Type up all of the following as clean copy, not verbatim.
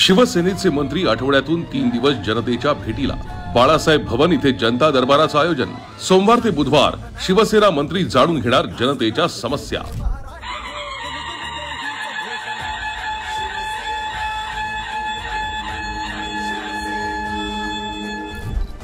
शिवसेनेचे मंत्री आठवड्यातून 3 दिवस जनतेच्या भेटीला। बाळासाहेब भवन इथे जनता दरबाराचं आयोजन। सोमवार ते बुधवार शिवसेना मंत्री जाणून घेणार जनतेच्या समस्या।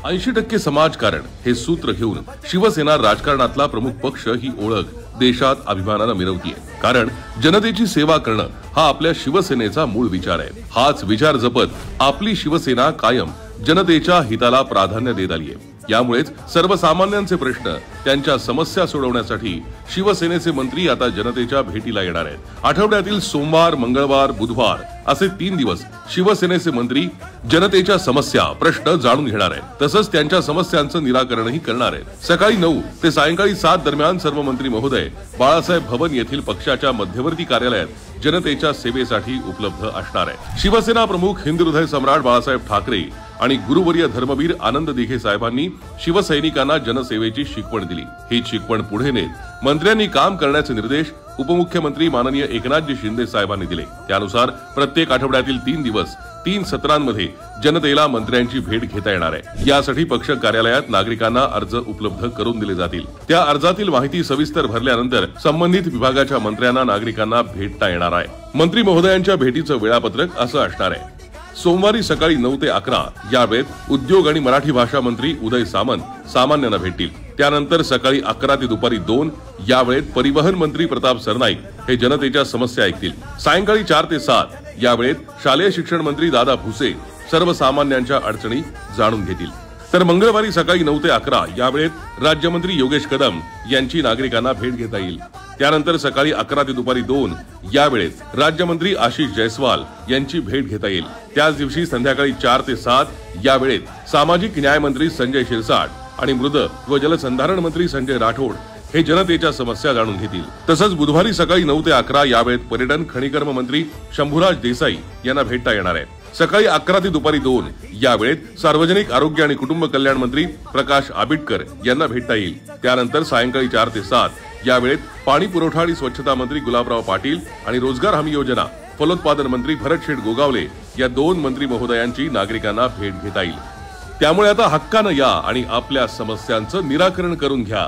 80% समाजकारण हे सूत्र घेऊन शिवसेना राजकारणातला प्रमुख पक्ष ही ओळख देशात अभिमानाने मिरवतीये। कारण जनतेची सेवा करणं हा आपल्या शिवसेनेचा मूळ विचार आहे। हाच विचार जपत आपली शिवसेना कायम जनतेच्या हिताला प्राधान्य देत आली आहे। यामुळेच सर्वसामान्यांचे प्रश्न, त्यांच्या समस्या सोडवण्यासाठी शिवसेनेचे मंत्री आता जनतेच्या भेटीला येणार आहेत। आठवड्यातील सोमवार, मंगळवार, बुधवार असे 3 दिवस शिवसेनेचे मंत्री जनतेच्या समस्या, प्रश्न जाणून घेणार आहेत। तसंच त्यांच्या समस्यांचं निराकरणही करणार आहेत। सकाळी 9 ते सायंकाळी 7 दरम्यान सर्व मंत्री महोदय बाळासाहेब भवन येथील पक्षाच्या मध्यवर्ती कार्यालयात जनतेच्या सेवेसाठी उपलब्ध असणार आहे। शिवसेना प्रमुख हिंदुहृदय सम्राट बाळासाहेब ठाकरे आणि गुरुवर्य धर्मवीर आनंद दिघे साहेबांनी शिवसैनिकांना जनसेवेची शिकवण दिली। ही शिकवण पुढे नेत मंत्र्यांनी काम करण्याचे निर्देश उपमुख्यमंत्री माननीय एकनाथजी शिंदे साहेबांनी दिले। त्यानुसार प्रत्येक आठवड्यातील 3 दिवस 3 सत्रांमध्ये जनतेला मंत्र्यांची भेट घेता येणार आहे। यासाठी पक्ष कार्यालयात नागरिकांना अर्ज उपलब्ध करून दिले जातील। त्या अर्जातील माहिती सविस्तर भरल्यानंतर संबंधित विभागाच्या मंत्र्यांना नागरिकांना भेटता येणार आहे। मंत्री महोदयांच्या भेटीचं वेळापत्रक असं असणार आहे। सोमवारी सकाळी 9 ते 11 या वेळेत उद्योग आणि मराठी भाषा मंत्री उदय सामंत सामान्यांना भेटतील। त्यानंतर सकाळी 11 ते दुपारी 2 या वेळेत परिवहन मंत्री प्रताप सरनाईक हे जनतेच्या समस्या ऐकतील। सायंकाळी 4 ते 7 या वेळेत शालेय शिक्षण मंत्री दादा भुसे सर्वसामान्यांच्या अडचणी जाणून घेतील। तर मंगळवारी सकाळी 9 ते 11 या वेळेत राज्यमंत्री योगेश कदम यांची नागरिकांना भेट घेता येईल। त्यानंतर सकाळी 11 ते दुपारी 2 या वेळेत राज्यमंत्री आशिष जयस्वाल यांची भेट घेता येईल। त्याच दिवशी संध्याकाळी 4 ते 7 या वेळेत सामाजिक न्याय मंत्री संजय शिरसाट आणि मृद व जलसंधारण मंत्री संजय राठोड हे जनतेच्या समस्या जाणून घेतील। तसंच बुधवारी सकाळी 9 ते 11 या वेळेत पर्यटन खनिकर्म मंत्री शंभूराज देसाई यांना भेटता येणार आहे। सकाळी 11 ते दुपारी 2 या वेळेत सार्वजनिक आरोग्य आणि कुटुंब कल्याण मंत्री प्रकाश आबिटकर यांना भेटता येईल। त्यानंतर सायंकाळी 4 ते 7 या वेळेत पाणी पुरवठा आणि स्वच्छता मंत्री गुलाबराव पाटील आणि रोजगार हमी योजना फलोत्पादन मंत्री भरतशेठ गोगावले या 2 मंत्री महोदयांची नागरिकांना भेट घेता येईल। त्यामुळे आता हक्कानं या आणि आपल्या समस्यांचं निराकरण करून घ्या।